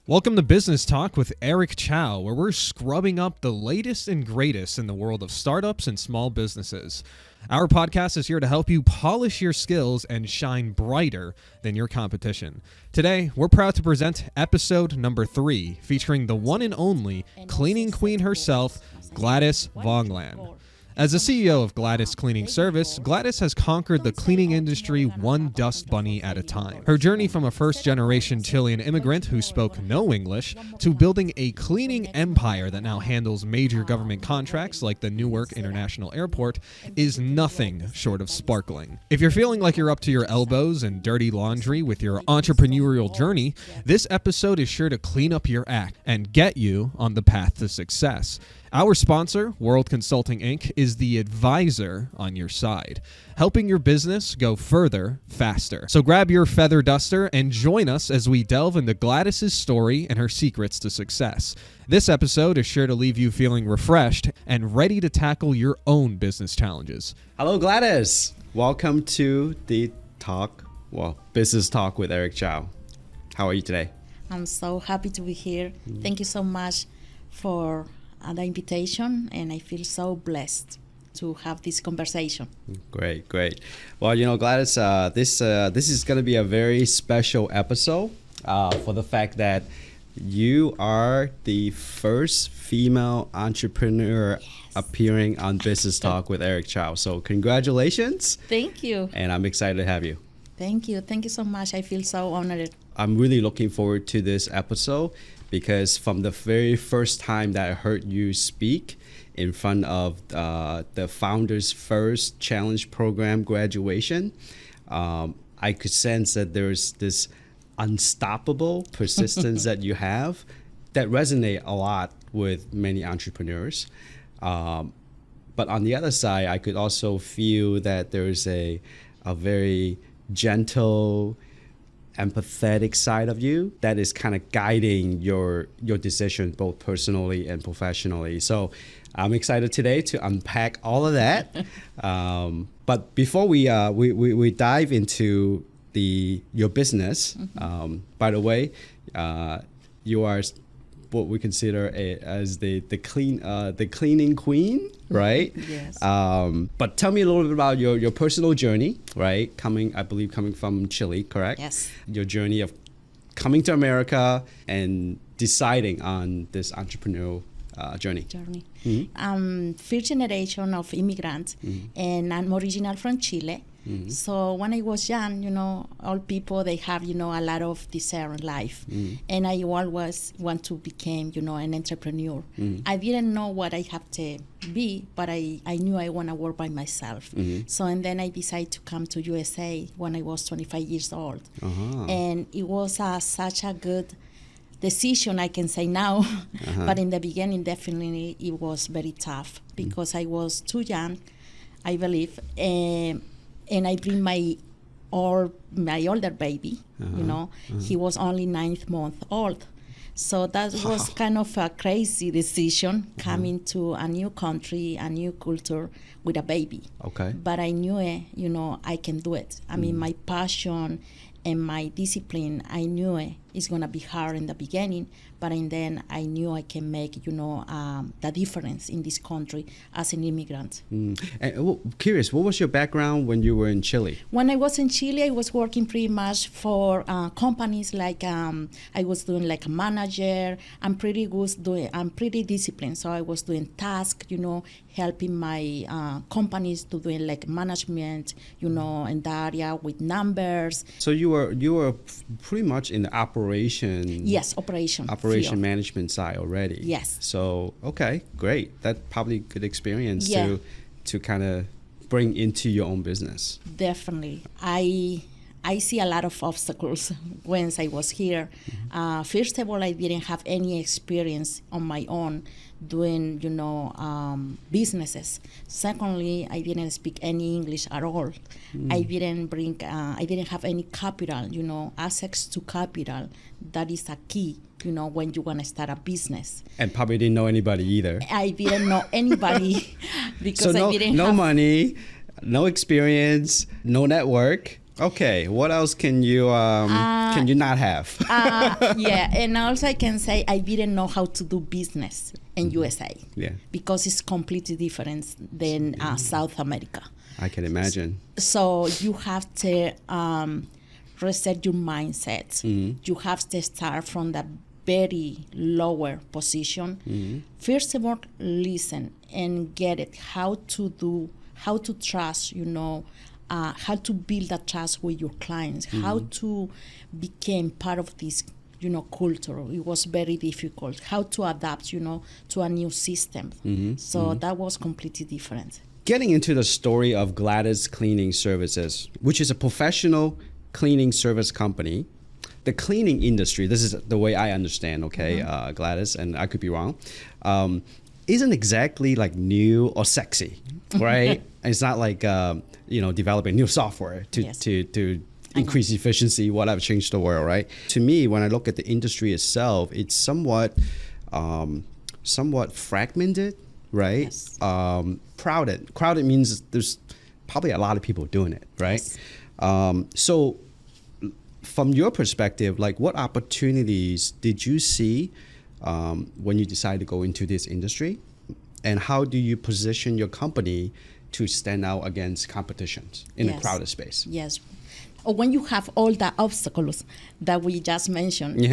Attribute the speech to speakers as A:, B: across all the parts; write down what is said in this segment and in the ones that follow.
A: Welcome to Business Talk with Eric Chow, where we're scrubbing up the latest and greatest in the world of startups and small businesses. Our podcast is here to help you polish your skills and shine brighter than your competition. Today, we're proud to present episode number 3, featuring the one and only cleaning queen herself, Gladys Vonglahn. As the CEO of Gladys Cleaning Service, Gladys has conquered the cleaning industry one dust bunny at a time. Her journey from a first-generation Chilean immigrant who spoke no English to building a cleaning empire that now handles major government contracts like the Newark International Airport is nothing short of sparkling. If you're feeling like you're up to your elbows in dirty laundry with your entrepreneurial journey, this episode is sure to clean up your act and get you on the path to success. Our sponsor, World Consulting Inc., is the advisor on your side, helping your business go further, faster. So grab your feather duster and join us as we delve into Gladys's story and her secrets to success. This episode is sure to leave you feeling refreshed and ready to tackle your own business challenges.
B: Hello, Gladys. Welcome to the Business Talk with Eric Chow. How are you today?
C: I'm so happy to be here. Thank you so much for the invitation, and I feel so blessed to have this conversation.
B: Great. Well, Gladys, this is going to be a very special episode for the fact that you are the first female entrepreneur appearing on Business Talk with Eric Chow. So congratulations.
C: Thank you.
B: And I'm excited to have you.
C: Thank you so much. I feel so honored.
B: I'm really looking forward to this episode because from the very first time that I heard you speak in front of the Founders First Challenge Program graduation, I could sense that there's this unstoppable persistence that you have that resonate a lot with many entrepreneurs. But on the other side, I could also feel that there's a very gentle, empathetic side of you that is kind of guiding your decision both personally and professionally. So I'm excited today to unpack all of that. But before we dive into your business, by the way, you are what we consider as the cleaning queen, right?
C: Yes.
B: But tell me a little bit about your personal journey, right? I believe coming from Chile, correct?
C: Yes.
B: Your journey of coming to America and deciding on this entrepreneurial journey. Mm-hmm.
C: I'm first generation of immigrants, and I'm original from Chile. Mm-hmm. So when I was young, all people, they have, a lot of desire in life. Mm-hmm. And I always want to become, an entrepreneur. Mm-hmm. I didn't know what I have to be, but I knew I want to work by myself. Mm-hmm. So, and then I decided to come to USA when I was 25 years old. Uh-huh. And it was such a good decision, I can say now. Uh-huh. But in the beginning, definitely, it was very tough because I was too young, I believe. And I bring my older baby, he was only 9 months old. So that was kind of a crazy decision, coming to a new country, a new culture with a baby.
B: Okay.
C: But I knew, I can do it. I mean, my passion and my discipline, I knew it's going to be hard in the beginning, but then I knew I can make, the difference in this country as an immigrant.
B: And curious, what was your background when you were in Chile?
C: When I was in Chile, I was working pretty much for companies like, I was doing like a manager. I'm pretty disciplined, so I was doing tasks, helping my companies to doing like management, in the area with numbers.
B: So you were pretty much in the operation.
C: Yes, operation field.
B: Management side already.
C: Yes.
B: So okay, great. That probably good experience to kind of bring into your own business.
C: Definitely. I see a lot of obstacles once I was here. Mm-hmm. First of all, I didn't have any experience on my own doing, businesses. Secondly, I didn't speak any English at all. I didn't have any capital, access to capital. That is a key, when you want to start a business.
B: And probably didn't know anybody either.
C: I didn't know anybody because
B: so
C: I didn't
B: have...
C: No
B: money, no experience, no network. Okay, what else can you not have?
C: Yeah, and also I can say I didn't know how to do business in USA.
B: Yeah.
C: Because it's completely different than South America.
B: I can imagine.
C: So you have to reset your mindset. You have to start from the very lower position. First of all, listen and get it. How to trust, how to build that trust with your clients, how to become part of this, culture. It was very difficult. How to adapt, to a new system. So that was completely different.
B: Getting into the story of Gladys Cleaning Services, which is a professional cleaning service company. The cleaning industry, this is the way I understand, okay, Gladys, and I could be wrong, isn't exactly like new or sexy, right? It's not like, developing new software to increase efficiency, whatever, change the world, right? To me, when I look at the industry itself, it's somewhat fragmented, right?
C: Yes.
B: Crowded means there's probably a lot of people doing it, right?
C: Yes.
B: So from your perspective, like what opportunities did you see when you decided to go into this industry? And how do you position your company to stand out against competitions in a crowded space?
C: Yes. Or when you have all the obstacles that we just mentioned,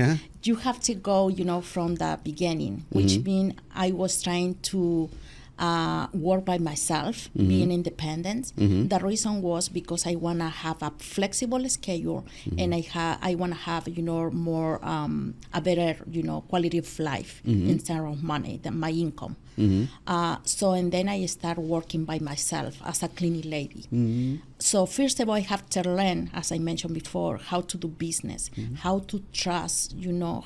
C: you have to go, from the beginning, which means I was trying to work by myself, being independent. The reason was because I want to have a flexible schedule, and I want to have, more a better, quality of life in terms of money, than my income. And then I start working by myself as a cleaning lady. So first of all, I have to learn, as I mentioned before, how to do business, how to trust,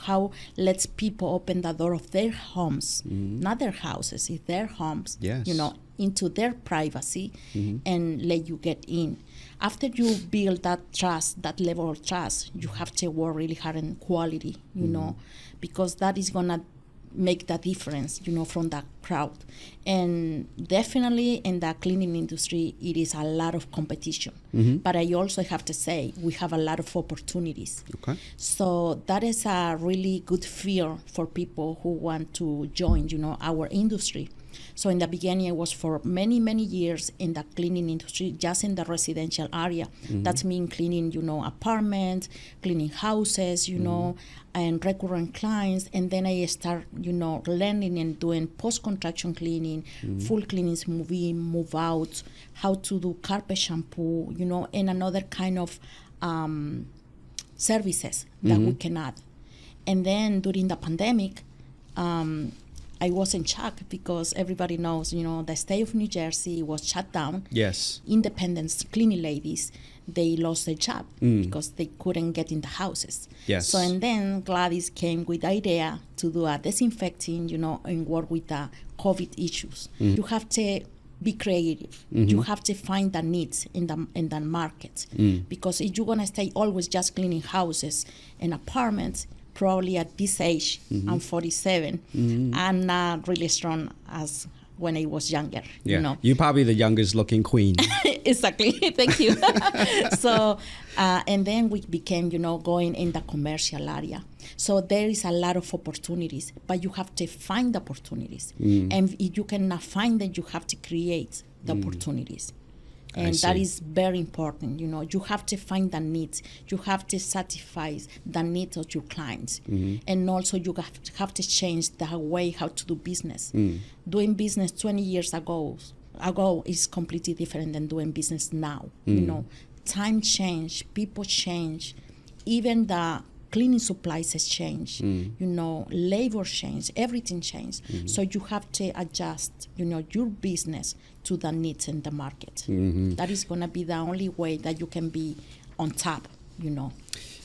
C: how let people open the door of their homes, not their houses, it's their homes, into their privacy and let you get in. After you build that trust, that level of trust, you have to work really hard on quality, because that is going to make the difference, from the crowd. And definitely in the cleaning industry, it is a lot of competition. But I also have to say, we have a lot of opportunities.
B: Okay.
C: So that is a really good feel for people who want to join, our industry. So in the beginning, I was for many, many years in the cleaning industry, just in the residential area. That's mean cleaning, apartments, cleaning houses, and recurrent clients. And then I start, learning and doing post-construction cleaning, full cleanings, move in, move out, how to do carpet shampoo, and another kind of services that we can add. And then during the pandemic, I was in shock because everybody knows, the state of New Jersey was shut down.
B: Yes.
C: Independent cleaning ladies, they lost their job because they couldn't get in the houses.
B: Yes.
C: So, and then Gladys came with the idea to do a disinfecting, and work with the COVID issues. You have to be creative. You have to find the needs in the market. Because if you're going to stay always just cleaning houses and apartments, probably at this age, I'm 47, I'm not really strong as when I was younger.
B: You're probably the youngest looking queen.
C: Exactly. Thank you. So, and then we became, going in the commercial area. So there is a lot of opportunities, but you have to find the opportunities. And if you cannot find them, you have to create the opportunities. And that is very important. You have to find the needs. You have to satisfy the needs of your clients. And also you have to change the way how to do business. Doing business 20 years ago is completely different than doing business now. Time change, people change, even the cleaning supplies has changed, labor change, everything changed. So you have to adjust, your business to the needs in the market. That is going to be the only way that you can be on top, And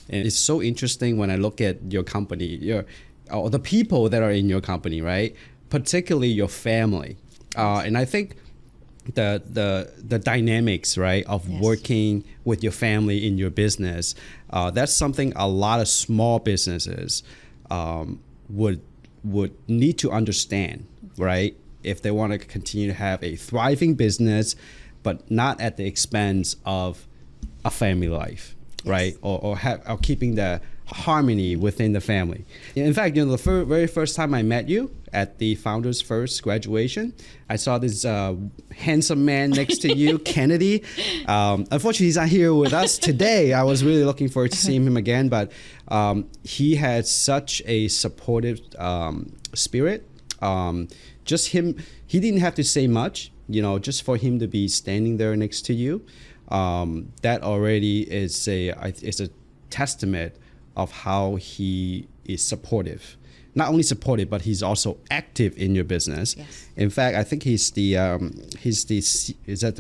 B: it's so interesting when I look at your company, or the people that are in your company, right? Particularly your family. And I think the dynamics, right, of working with your family in your business, that's something a lot of small businesses would need to understand, right? If they want to continue to have a thriving business, but not at the expense of a family life,
C: Yes.
B: right? Or keeping the harmony within the family. In fact, the very first time I met you at the Founders First graduation, I saw this handsome man next to you, Kennedy. Unfortunately, he's not here with us today. I was really looking forward to seeing him again, but he had such a supportive spirit. Just him, he didn't have to say much, just for him to be standing there next to you. That already is a testament of how he is supportive. Not only supportive, but he's also active in your business.
C: Yes.
B: In fact, I think he's the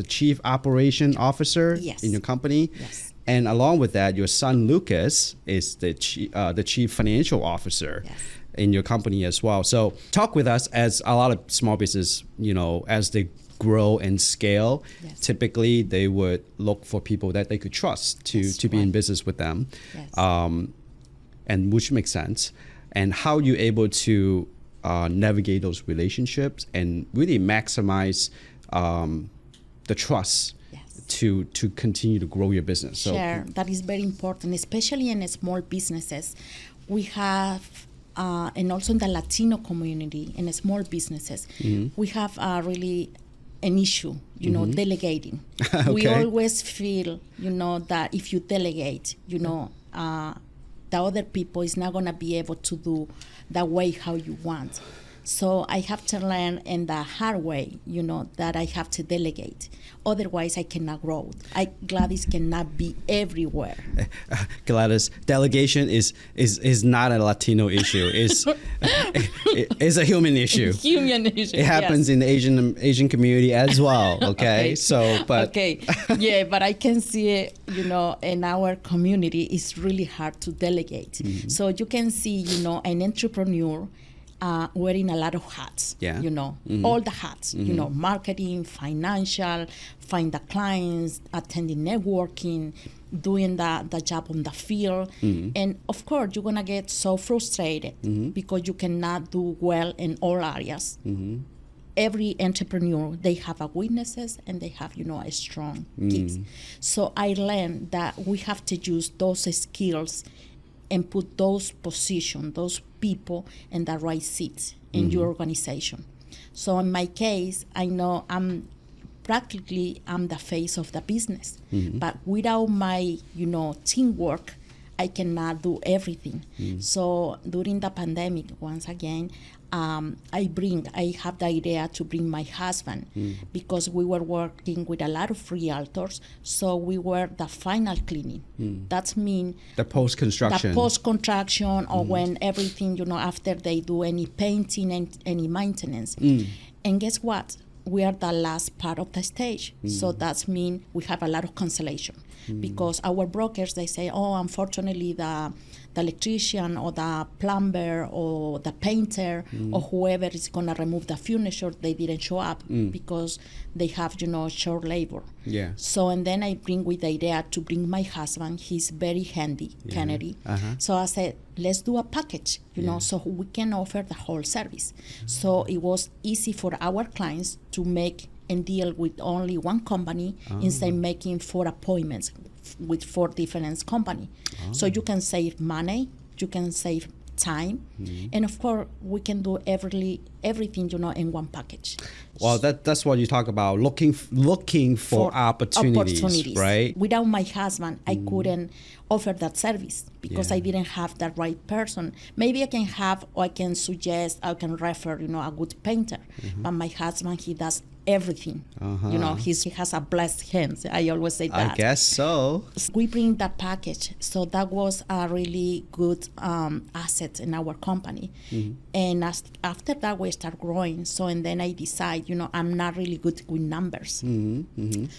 B: chief operation officer
C: Yes.
B: in your company.
C: Yes.
B: And along with that, your son Lucas is the chief financial officer.
C: Yes.
B: In your company as well. So talk with us, as a lot of small business, as they grow and scale,
C: Yes.
B: typically they would look for people that they could trust to be in business with them.
C: Yes.
B: And which makes sense. And how you're able to navigate those relationships and really maximize the trust.
C: Yes.
B: To continue to grow your business. So
C: Sure, that is very important, especially in small businesses. We have, and also in the Latino community, in small businesses, we have really an issue, delegating. We
B: Okay.
C: always feel, that if you delegate, the other people is not going to be able to do the way how you want. So I have to learn in the hard way, that I have to delegate. Otherwise, I cannot grow. Gladys cannot be everywhere.
B: Gladys, delegation is not a Latino issue. It's a human issue.
C: Human issue.
B: It happens in the Asian community as well. Okay,
C: Okay, yeah, but I can see it, in our community, it's really hard to delegate. So you can see, an entrepreneur wearing a lot of hats,
B: Yeah.
C: all the hats, marketing, financial, find the clients, attending networking, doing the job on the field. And of course, you're going to get so frustrated because you cannot do well in all areas. Every entrepreneur, they have a weaknesses and they have, a strong gifts. So I learned that we have to use those skills and put those positions, those people in the right seats in your organization. So in my case, I know I'm the face of the business, but without my, teamwork, I cannot do everything. So during the pandemic, once again, I have the idea to bring my husband because we were working with a lot of realtors, so we were the final cleaning. That means
B: the post-construction.
C: Or when everything, after they do any painting and any maintenance. And guess what? We are the last part of the stage. So that means we have a lot of cancellation because our brokers, they say, oh, unfortunately, the electrician or the plumber or the painter or whoever is going to remove the furniture, they didn't show up because they have, short labor.
B: Yeah.
C: So, and then I bring with the idea to bring my husband. He's very handy, Kennedy. So I said, let's do a package, so we can offer the whole service. So it was easy for our clients to make and deal with only one company instead of making 4 appointments with 4 different companies. So you can save money, you can save time, and of course we can do everything in one package.
B: Well, that's what you talk about, looking for opportunities, right?
C: Without my husband, I couldn't offer that service because I didn't have the right person. Maybe I can suggest, I can refer, a good painter, but my husband, he does everything. He has a blessed hands. I always say that.
B: I guess so.
C: We bring that package, so that was a really good asset in our company. And after that, we start growing. So, and then I decide, I'm not really good with numbers.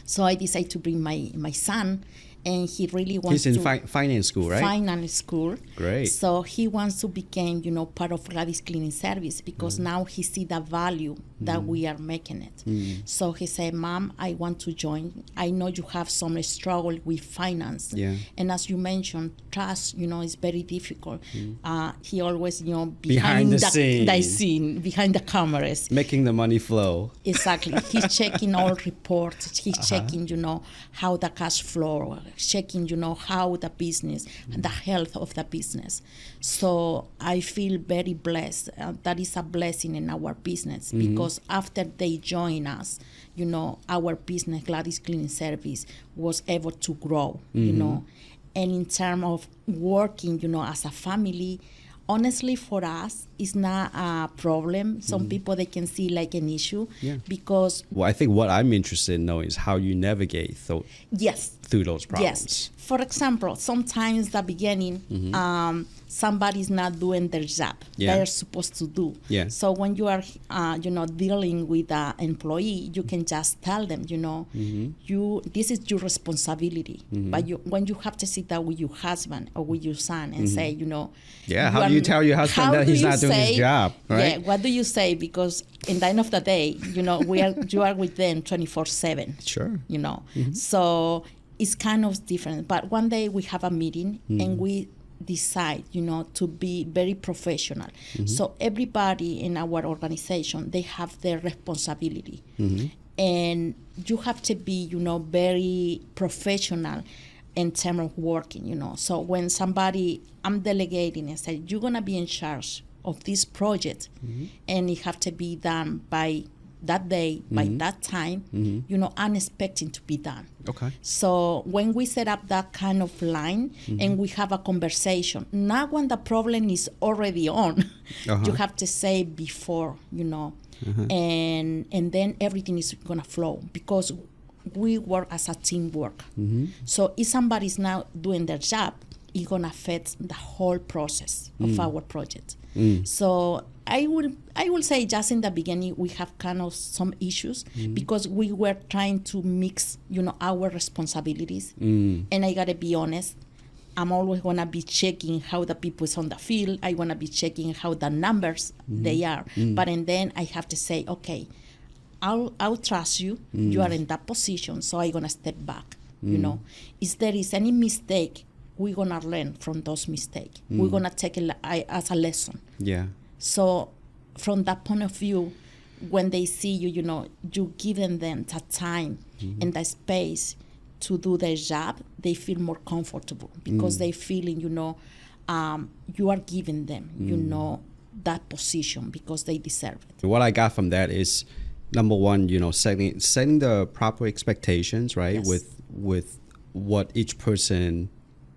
C: So I decide to bring my son, and he really wants to...
B: He's in finance school, right?
C: Finance school.
B: Great.
C: So he wants to become, part of Gladys Cleaning Service because now he see the value that we are making it. So he said, Mom, I want to join. I know you have some struggle with finance.
B: Yeah.
C: And as you mentioned, trust, is very difficult. He always,
B: behind the scene,
C: behind the cameras.
B: Making the money flow.
C: Exactly. He's checking all reports. He's checking, how the cash flow, checking, how the business, the health of the business. So I feel very blessed. That is a blessing in our business because after they join us, our business, Gladys Cleaning Service, was able to grow, And in terms of working, as a family, honestly, for us, it's not a problem. Some people, they can see like an issue because...
B: Well, I think what I'm interested in knowing is how you navigate through those problems.
C: Yes. For example, sometimes the beginning, somebody's not doing their job they're supposed to do.
B: Yeah.
C: So when you are, dealing with an employee, you can just tell them, this is your responsibility. But when you have to sit down with your husband or with your son and say,
B: how do you tell your husband that he's not doing his job, right?
C: Yeah, what do you say? Because in the end of the day, you are with them 24/7.
B: Sure.
C: So it's kind of different. But one day we have a meeting and we decide, to be very professional. So everybody in our organization, they have their responsibility. And you have to be, very professional in terms of working, So when I'm delegating and say, you're going to be in charge of this project and it have to be done by that day, by that time, I'm expecting to be done.
B: Okay.
C: So when we set up that kind of line and we have a conversation, not when the problem is already on, you have to say before, and then everything is going to flow because we work as a teamwork. So if somebody's not doing their job, it's going to affect the whole process of our project. So I will say just in the beginning we have kind of some issues because we were trying to mix, our responsibilities. And I gotta be honest, I'm always gonna be checking how the people is on the field. I wanna be checking how the numbers they are. But and then I have to say, okay, I'll trust you. You are in that position, so I'm gonna step back. If there is any mistake, we're gonna learn from those mistakes. We're gonna take it as a lesson.
B: Yeah.
C: So from that point of view, when they see you, you giving them the time and the space to do their job, they feel more comfortable because they feeling, you are giving them, that position because they deserve it.
B: What I got from that is, number one, setting the proper expectations, right?
C: Yes.
B: With what each person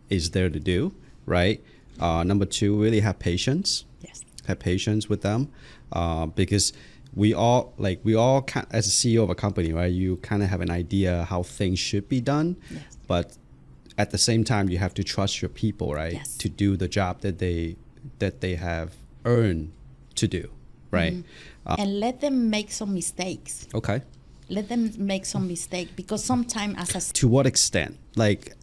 B: is there to do, right? Number two, really have patience.
C: Yes.
B: Have patience with them, because we all as a CEO of a company, right? You kind of have an idea how things should be done, but at the same time, you have to trust your people, right?
C: Yes.
B: To do the job that they have earned to do, right?
C: And let them make some mistakes.
B: Okay.
C: Let them make some mistake because sometimes
B: To what extent? Like,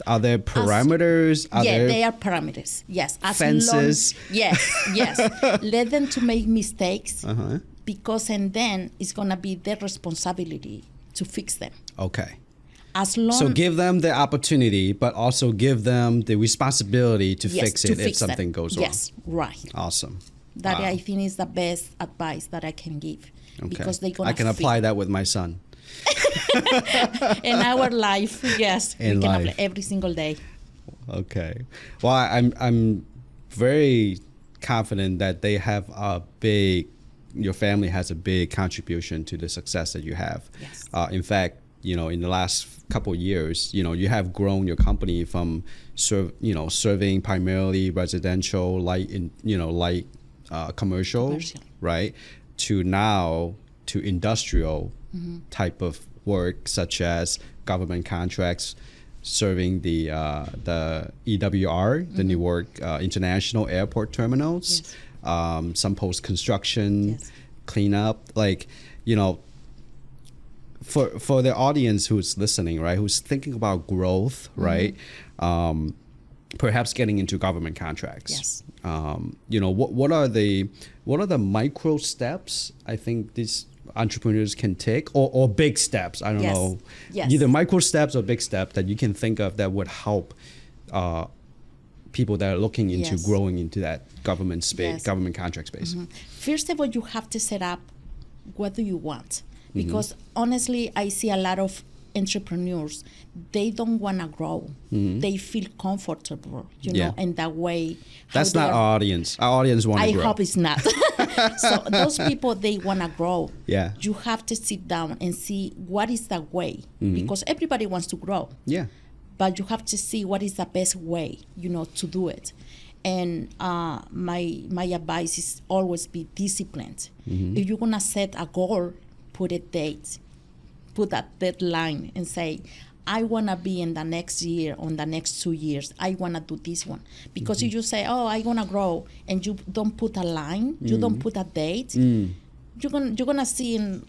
B: are there parameters?
C: There are parameters. Yes.
B: Fences?
C: Yes. Let them to make mistakes because and then it's going to be their responsibility to fix them.
B: Okay.
C: So
B: give them the opportunity, but also give them the responsibility to fix it if something goes wrong.
C: Yes, right.
B: Awesome.
C: That I think is the best advice that I can give.
B: Okay.
C: Because they're gonna
B: I can apply that with my son.
C: In our life, yes.
B: In
C: we can
B: life.
C: apply every single day.
B: Okay. Well, I'm very confident that your family has a big contribution to the success that you have.
C: Yes.
B: In fact, in the last couple of years, you have grown your company from serving primarily residential, light commercial, right, to now to industrial type of work, such as government contracts, serving the EWR, the Newark International Airport Terminals, some post-construction, cleanup, for the audience who's listening, right, who's thinking about growth, right, perhaps getting into government contracts.
C: Yes.
B: What are the micro steps I think these entrepreneurs can take, or big steps? I don't know.
C: Yes.
B: Either micro steps or big steps that you can think of that would help people that are looking into growing into that government space, government contract space.
C: First of all, you have to set up what do you want. Because honestly, I see a lot of entrepreneurs, they don't want to grow. They feel comfortable, you
B: Yeah.
C: know, in that way.
B: That's not our audience. Our audience want to
C: I
B: grow.
C: hope it's not. So those people, they want to grow.
B: Yeah.
C: You have to sit down and see what is the way, because everybody wants to grow.
B: Yeah.
C: But you have to see what is the best way, you know, to do it. And my advice is always be disciplined. If you're gonna set a goal, put a date, put a deadline, and say, I wanna be in the next year, on the next 2 years, I wanna do this one. Because if you say, oh, I wanna grow, and you don't put a line, you don't put a date, you're gonna see in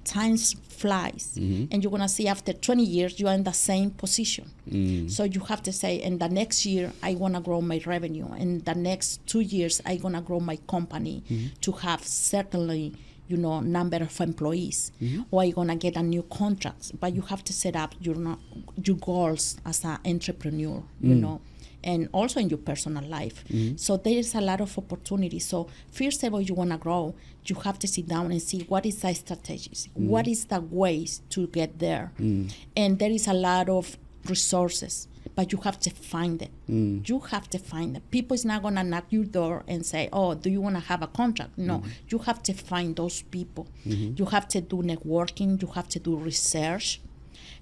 C: time flies, and you're gonna see after 20 years you are in the same position. So you have to say, in the next year I wanna grow my revenue. In the next 2 years I wanna grow my company to have certainly, you know, number of employees, or are you gonna get a new contract? But you have to set up your goals as an entrepreneur, you know, and also in your personal life. So there is a lot of opportunities. So first of all, you wanna grow, you have to sit down and see what is the strategies, what is the ways to get there. And there is a lot of resources, but you have to find it. You have to find it. People is not gonna knock your door and say, oh, do you wanna have a contract? No, you have to find those people. You have to do networking, you have to do research.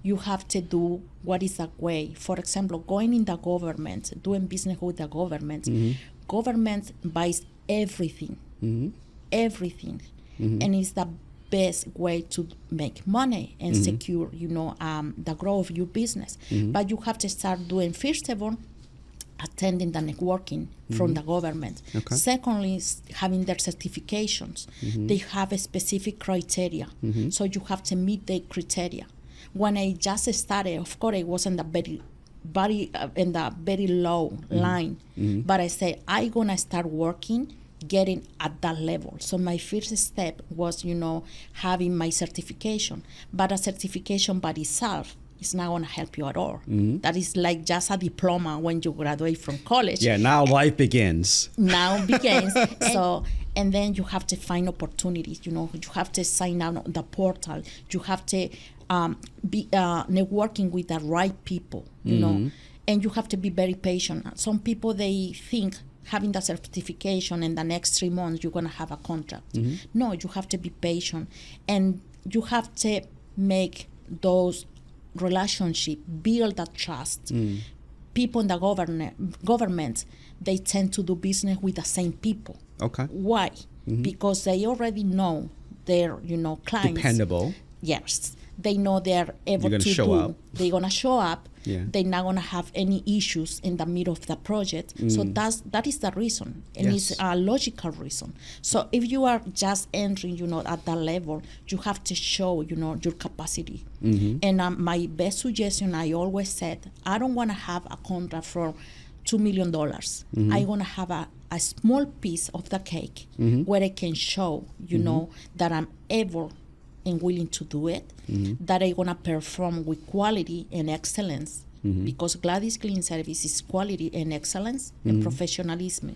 C: You have to do what is the way. For example, going in the government, doing business with the government. Government buys everything, everything, and it's the best way to make money and secure, you know, the growth of your business. But you have to start doing, first of all, attending the networking from the government.
B: Okay.
C: Secondly, having their certifications. They have a specific criteria, so you have to meet the criteria. When I just started, of course, I was in the very low line, but I said, I'm gonna start working, getting at that level. So my first step was, you know, having my certification. But a certification by itself is not gonna help you at all. That is like just a diploma when you graduate from college.
B: Yeah, now life begins.
C: Now begins. So, and then you have to find opportunities. You know, you have to sign up on the portal. You have to be networking with the right people. You know, and you have to be very patient. Some people, they think having the certification in the next 3 months you're gonna have a contract. No, you have to be patient, and you have to make those relationship, build that trust. People in the government, they tend to do business with the same people.
B: Okay.
C: Why? Because they already know their, you know, clients.
B: Dependable.
C: Yes. They know they're able
B: You're gonna
C: to
B: show
C: do.
B: up.
C: They're gonna show up.
B: Yeah.
C: They're not gonna have any issues in the middle of the project. So that is the reason, and
B: Yes.
C: it's a logical reason. So if you are just entering, you know, at that level, you have to show, you know, your capacity. And my best suggestion, I always said, I don't want to have a contract for $2 million. I want to have a small piece of the cake where I can show, you know, that I'm able and willing to do it, that I'm going to perform with quality and excellence, because Gladys Cleaning Service is quality and excellence and professionalism.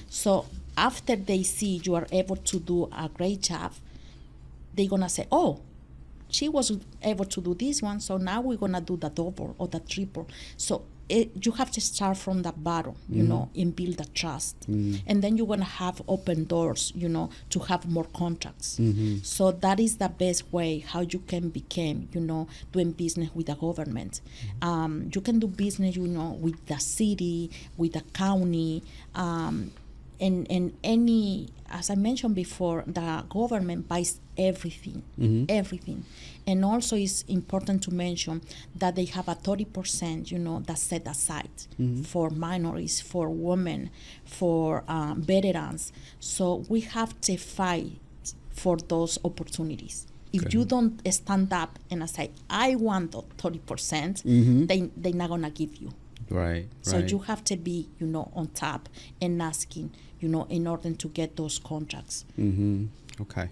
C: So after they see you are able to do a great job, they're going to say, oh, she was able to do this one, so now we're going to do the double or the triple. So you have to start from the bottom, you know, and build the trust. And then you're going to have open doors, you know, to have more contracts. So that is the best way how you can become, you know, doing business with the government. You can do business, you know, with the city, with the county, and any, as I mentioned before, the government buys everything, everything. And also it's important to mention that they have a 30%, you know, that's set aside for minorities, for women, for veterans. So we have to fight for those opportunities. If you don't stand up and say, I want the 30%, they're not going to give you.
B: Right.
C: So you have to be, you know, on top and asking, you know, in order to get those contracts.
B: Okay.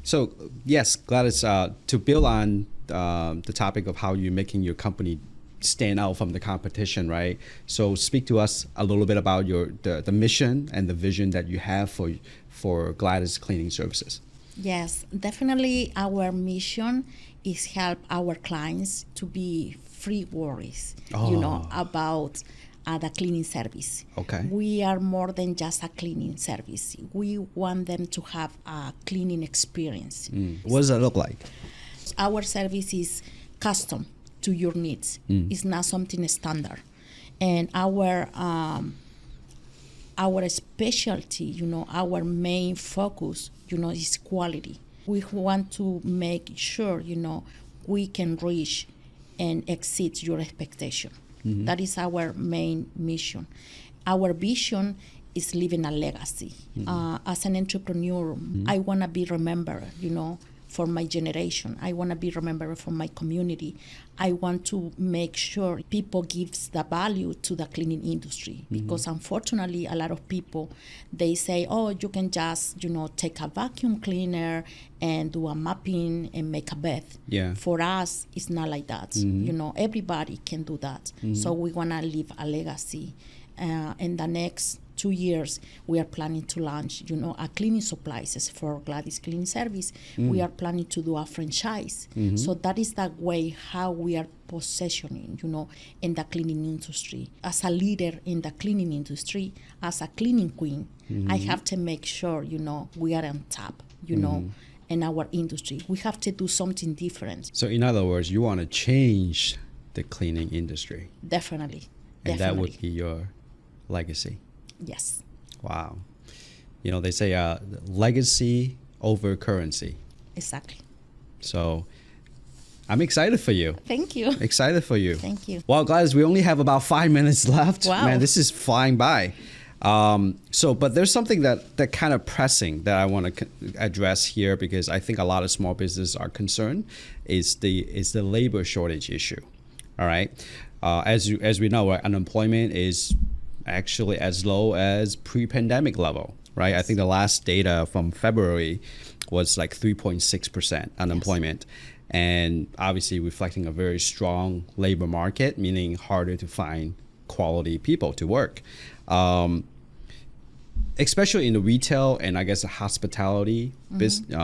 B: So yes, Gladys, to build on the topic of how you're making your company stand out from the competition, right? So speak to us a little bit about the mission and the vision that you have for Gladys Cleaning Services.
C: Yes, definitely our mission is help our clients to be free worries, about the cleaning service.
B: Okay.
C: We are more than just a cleaning service. We want them to have a cleaning experience.
B: What does that look like?
C: Our service is custom to your needs. It's not something standard. And our specialty, our main focus, is quality. We want to make sure, we can reach and exceed your expectation. That is our main mission. Our vision is leaving a legacy. As an entrepreneur, I want to be remembered, for my generation. I want to be remembered for my community. I want to make sure people gives the value to the cleaning industry, because unfortunately a lot of people, they say, oh, you can just, take a vacuum cleaner and do a mopping and make a bed.
B: Yeah.
C: For us, it's not like that. Everybody can do that. So we want to leave a legacy. In the next 2 years, we are planning to launch, a cleaning supplies for Gladys Cleaning Service. We are planning to do a franchise. So that is the way how we are positioning, in the cleaning industry. As a leader in the cleaning industry, as a cleaning queen, I have to make sure, we are on top, in our industry. We have to do something different.
B: So in other words, you want to change the cleaning industry.
C: Definitely.
B: And that would be your legacy.
C: Yes.
B: Wow. They say legacy over currency.
C: Exactly.
B: So I'm excited for you.
C: Thank you.
B: Excited for you.
C: Thank you.
B: Well, Gladys, we only have about 5 minutes left.
C: Wow.
B: Man, this is flying by. But there's something that kind of pressing that I want to address here, because I think a lot of small businesses are concerned, is the labor shortage issue. All right. As we know, unemployment is actually as low as pre-pandemic level, right? I think the last data from February was like 3.6% unemployment. Yes. And obviously reflecting a very strong labor market, meaning harder to find quality people to work. Especially in the retail and I guess the hospitality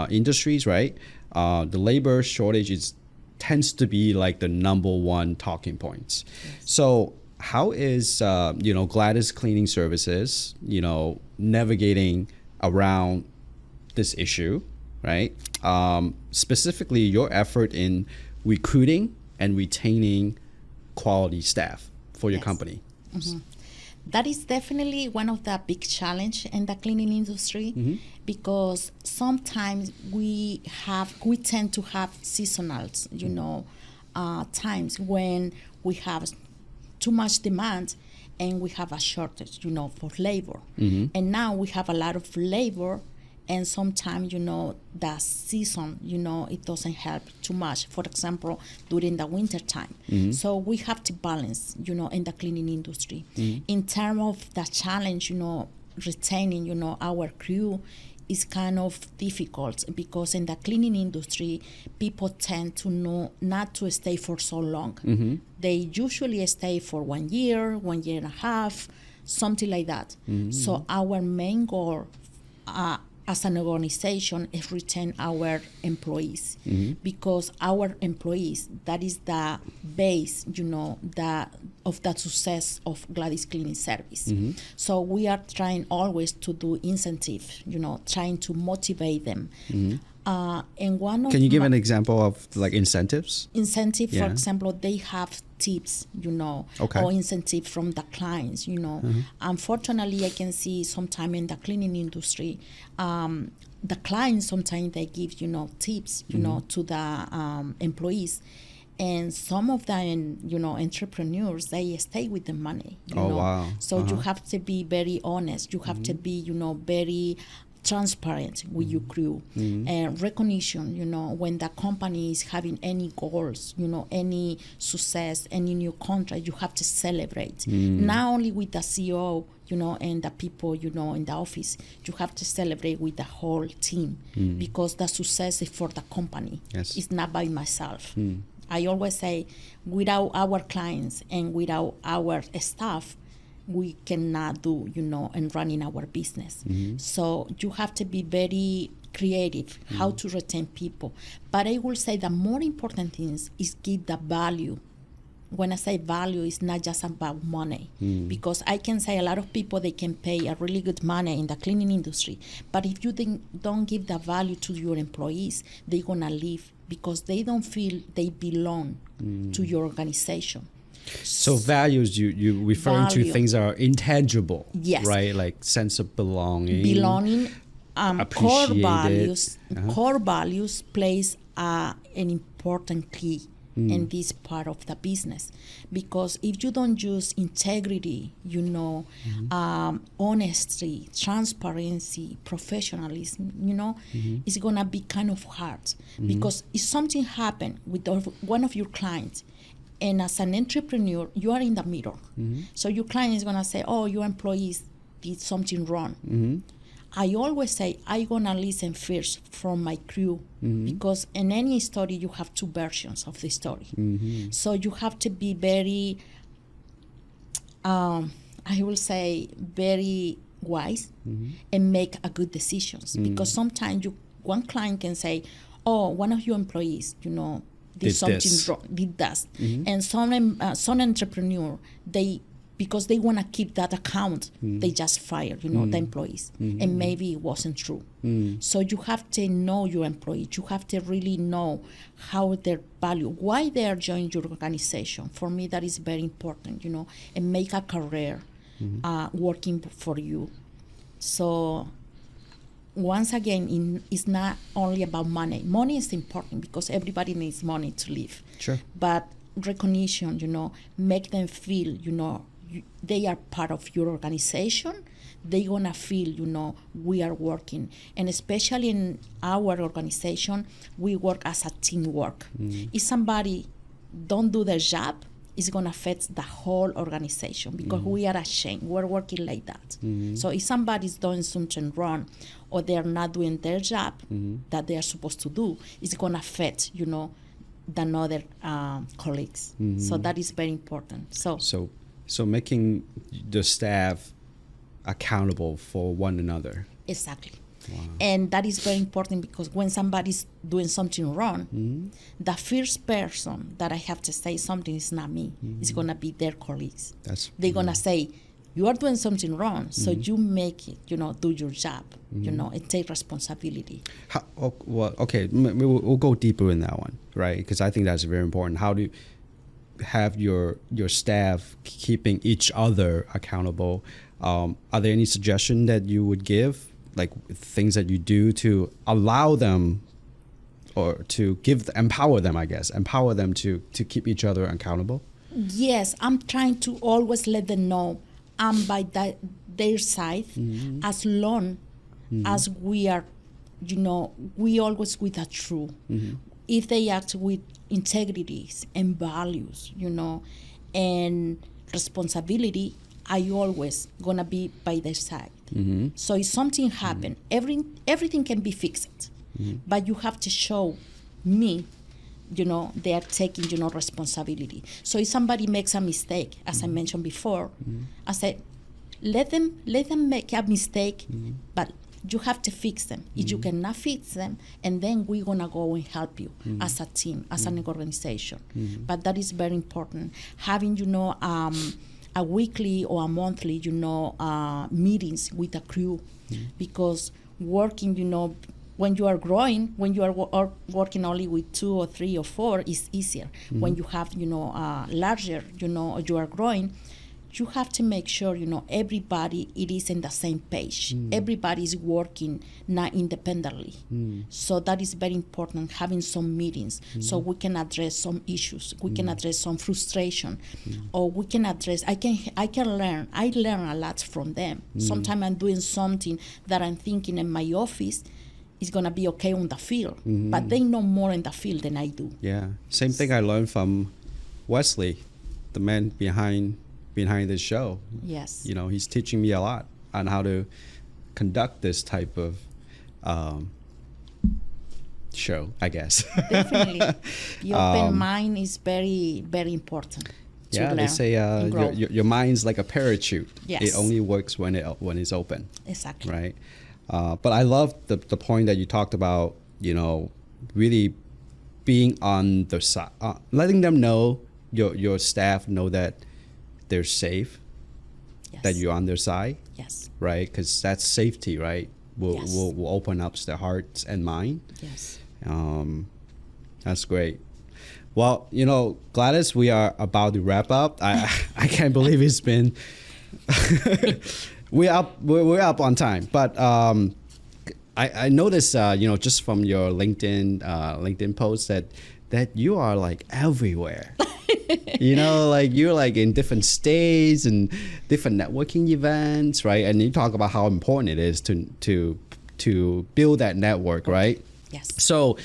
B: industries, right? The labor shortage tends to be like the number one talking points. Yes. So how is Gladys Cleaning Services navigating around this issue, right? Specifically your effort in recruiting and retaining quality staff for your company.
C: That is definitely one of the big challenge in the cleaning industry, because sometimes we tend to have seasonals, times when we have too much demand and we have a shortage, for labor. And now we have a lot of labor, and sometimes, the season, it doesn't help too much. For example, during the winter time. So we have to balance, in the cleaning industry. In terms of the challenge, retaining, our crew is kind of difficult, because in the cleaning industry, people tend to not to stay for so long. They usually stay for 1 year, 1.5 years, something like that. So our main goal as an organization is retain our employees, because our employees, that is the base, of the success of Gladys Cleaning Service. So we are trying always to do incentive, trying to motivate them. And one of
B: Can you give an example of like incentives?
C: Incentive, for example, they have tips, or incentive from the clients, Unfortunately, I can see sometime in the cleaning industry, the clients sometimes they give, tips, to the employees. And some of the, entrepreneurs, they stay with the money,
B: Wow.
C: So you have to be very honest. You have to be, very transparent with your crew, and recognition, when the company is having any goals, any success, any new contract, you have to celebrate. Not only with the CEO, and the people, in the office, you have to celebrate with the whole team, because the success is for the company.
B: Yes.
C: It's not by myself. I always say, without our clients and without our staff, we cannot do, and running our business. So you have to be very creative, how to retain people. But I will say the more important things is give the value. When I say value, it's not just about money, because I can say a lot of people, they can pay a really good money in the cleaning industry, but if you don't give the value to your employees, they're gonna leave because they don't feel they belong to your organization.
B: So values, you referring to
C: Value.
B: things that are intangible,
C: Yes.
B: right? Like sense of belonging.
C: Core
B: appreciated.
C: values.
B: Uh-huh.
C: Core values plays an important key in this part of the business, because if you don't use integrity, honesty, transparency, professionalism, it's gonna be kind of hard. Because if something happened with one of your clients, and as an entrepreneur, you are in the middle. So your client is gonna say, "Oh, your employees did something wrong." I always say I'm gonna listen first from my crew, because in any story you have two versions of the story. So you have to be very, I will say, very wise and make a good decisions. Because sometimes one client can say, "Oh, one of your employees, did something
B: this.
C: wrong, did that," and some entrepreneur, because they want to keep that account, they just fire, the employees, and maybe it wasn't true. So you have to know your employees. You have to really know how their value, why they are joining your organization. For me, that is very important, and make a career working for you. So once again, it's not only about money. Money is important because everybody needs money to live.
B: Sure.
C: But recognition, make them feel, they are part of your organization. They're gonna feel, we are working. And especially in our organization, we work as a teamwork. If somebody don't do their job, it's gonna affect the whole organization, because we are ashamed. We're working like that. So if somebody's doing something wrong, or they're not doing their job that they are supposed to do, it's gonna affect, the other colleagues. So that is very important.
B: So making the staff accountable for one another.
C: Exactly.
B: Wow.
C: And that is very important, because when somebody's doing something wrong, the first person that I have to say something is not me. It's going to be their colleagues. They're going to say, "You are doing something wrong, so you make it, do your job, and take responsibility."
B: We'll go deeper in that one, right? Because I think that's very important. How do you have your staff keeping each other accountable? Are there any suggestion that you would give, like things that you do to allow them, or to empower them to keep each other accountable?
C: Yes, I'm trying to always let them know I'm by their side, as long as we are, we always with the truth. If they act with integrities and values, and responsibility, I always gonna be by their side. So if something happen, everything can be fixed, but you have to show me, they are taking, responsibility. So if somebody makes a mistake, as I mentioned before, I said, let them make a mistake, but you have to fix them. If you cannot fix them, and then we're gonna go and help you as a team, as an organization. But that is very important. Having, a weekly or a monthly, meetings with a crew, because working, when you are growing, when you are working only with 2 or 3 or 4, is easier. When you have, larger, you are growing, you have to make sure, everybody, it is in the same page. Everybody is working, not independently. So that is very important, having some meetings, so we can address some issues, we can address some frustration, or we can address, I learn a lot from them. Sometimes I'm doing something that I'm thinking in my office is going to be okay on the field, but they know more in the field than I do.
B: Yeah, same thing I learned from Wesley, the man behind this show.
C: Yes.
B: He's teaching me a lot on how to conduct this type of show, I guess.
C: Definitely. The open mind is very, very important.
B: Yeah, they say your mind's like a parachute.
C: Yes.
B: It only works when it's open.
C: Exactly.
B: Right. But I love the point that you talked about, really being on the side, letting them know, your staff know that they're safe,
C: Yes.
B: that you're on their side,
C: Yes.
B: right? Because that's safety, right?
C: Yes.
B: Will open up their hearts and mind.
C: Yes.
B: That's great. Well, Gladys, we are about to wrap up. I can't believe it's been we're up on time. But I noticed just from your LinkedIn post that you are like everywhere. Like you're like in different states and different networking events, right? And you talk about how important it is to build that network, right?
C: Yes.
B: So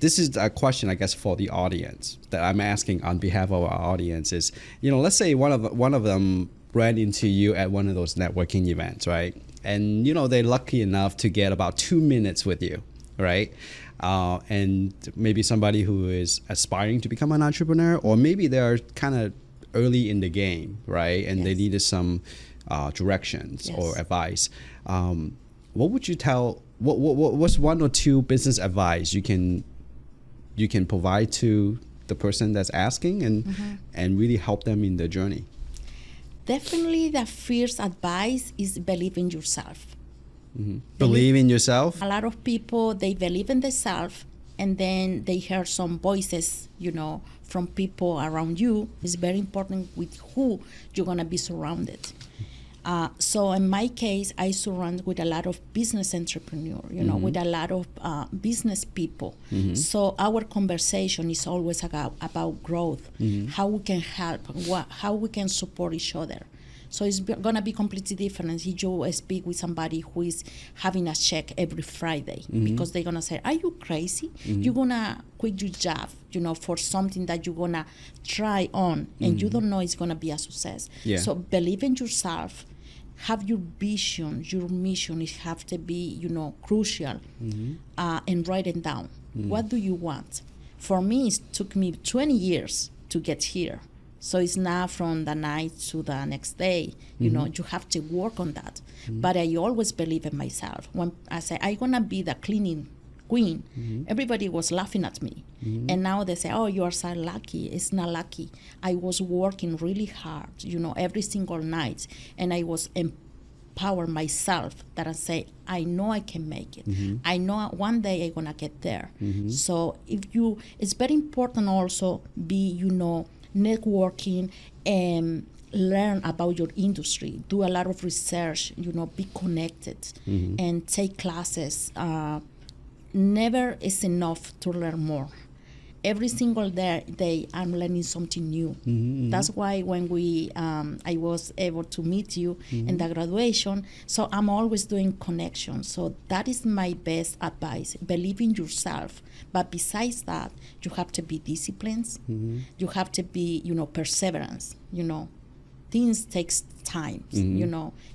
B: this is a question, I guess, for the audience that I'm asking on behalf of our audience is, let's say one of them ran into you at one of those networking events, right? And, they're lucky enough to get about 2 minutes with you, right? And maybe somebody who is aspiring to become an entrepreneur, or maybe they're kind of early in the game, right? And they needed some directions or advice. What would you tell? What's one or two business advice you can provide to the person that's asking and really help them in their journey?
C: Definitely, the first advice is believe in yourself.
B: Mm-hmm. Believe in yourself.
C: A lot of people, they believe in themselves, and then they hear some voices, from people around you. It's very important with who you're gonna be surrounded. So in my case, I surround with a lot of business entrepreneurs, with a lot of business people. Mm-hmm. So our conversation is always about growth, how we can help, how we can support each other. So it's going to be completely different if you speak with somebody who is having a check every Friday, because they're going to say, are you crazy? You're going to quit your job, for something that you're going to try on, and you don't know it's going to be a success. Yeah. So believe in yourself. Have your vision, your mission. It have to be, crucial, and write it down. What do you want? For me, it took me 20 years to get here. So it's not from the night to the next day. You have to work on that. But I always believe in myself. When I say I'm gonna be the cleaning queen, everybody was laughing at me. And now they say, oh, you are so lucky. It's not lucky. I was working really hard, every single night. And I was empower myself that I say, I know I can make it. I know one day I'm gonna get there. So it's very important also be, networking and learn about your industry. Do a lot of research, be connected and take classes. Never is enough to learn more. Every single day I'm learning something new. That's why when I was able to meet you in the graduation, so I'm always doing connections. So that is my best advice. Believe in yourself. But besides that, you have to be disciplined. You have to be, perseverance. Things takes time.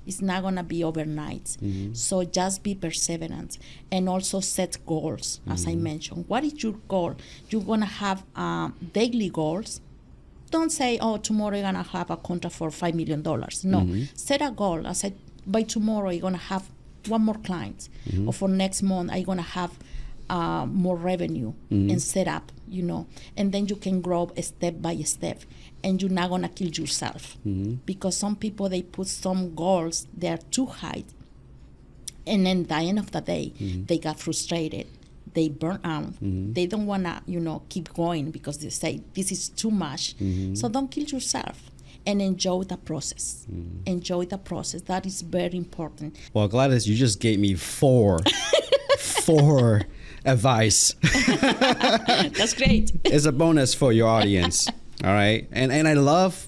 C: It's not gonna be overnight. So just be perseverant and also set goals. As I mentioned, what is your goal? You're gonna have daily goals. Don't say, oh, tomorrow you're gonna have a contract for $5 million. No, set a goal. I said, by tomorrow you're gonna have one more client, or for next month I'm gonna have more revenue and set up, and then you can grow step by step, and you're not gonna kill yourself, because some people, they put some goals, they're too high, and then at the end of the day, they got frustrated, they burn out, they don't wanna, keep going because they say this is too much. So don't kill yourself. And enjoy the process. Enjoy the process. That is very important.
B: Well, Gladys, you just gave me four advice.
C: That's great.
B: It's a bonus for your audience. All right. And I love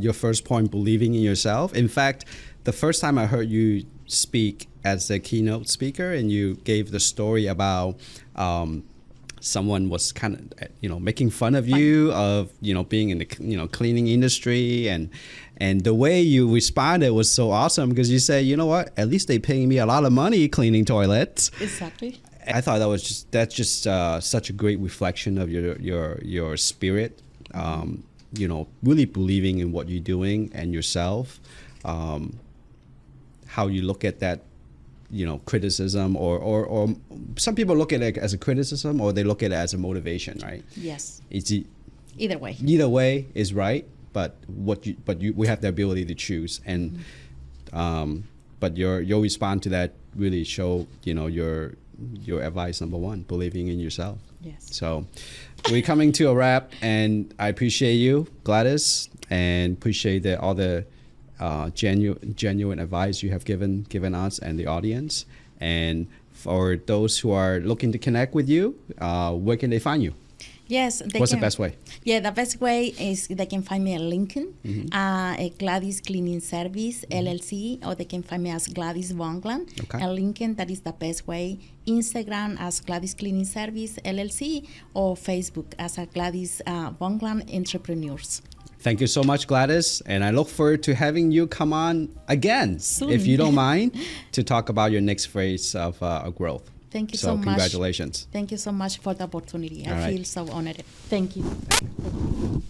B: your first point, believing in yourself. In fact, the first time I heard you speak as a keynote speaker, and you gave the story about someone was kind of, making fun of you of, being in the, cleaning industry, and the way you responded was so awesome, because you said, you know what, at least they paying me a lot of money cleaning toilets.
C: Exactly.
B: I thought that's just such a great reflection of your spirit, really believing in what you're doing and yourself, how you look at that, criticism or some people look at it as a criticism or they look at it as a motivation, right?
C: Yes.
B: Either
C: Either way.
B: way is right, but we have the ability to choose, and but your response to that really show your advice. Number one, believing in yourself.
C: Yes.
B: So we're coming to a wrap, and I appreciate you, Gladys, and appreciate all the genuine advice you have given us and the audience. And for those who are looking to connect with you, where can they find you?
C: Yes.
B: What's the best way?
C: Yeah, the best way is they can find me at LinkedIn, at Gladys Cleaning Service LLC, or they can find me as Gladys Vonglahn.
B: Okay.
C: At LinkedIn, that is the best way. Instagram as Gladys Cleaning Service LLC, or Facebook as a Gladys Vonglahn Entrepreneurs.
B: Thank you so much, Gladys, and I look forward to having you come on again,
C: Soon.
B: if you don't mind, to talk about your next phase of growth.
C: Thank you so much.
B: Congratulations.
C: Thank you so much for the opportunity.
B: All
C: I
B: right.
C: feel so honored. Thank you.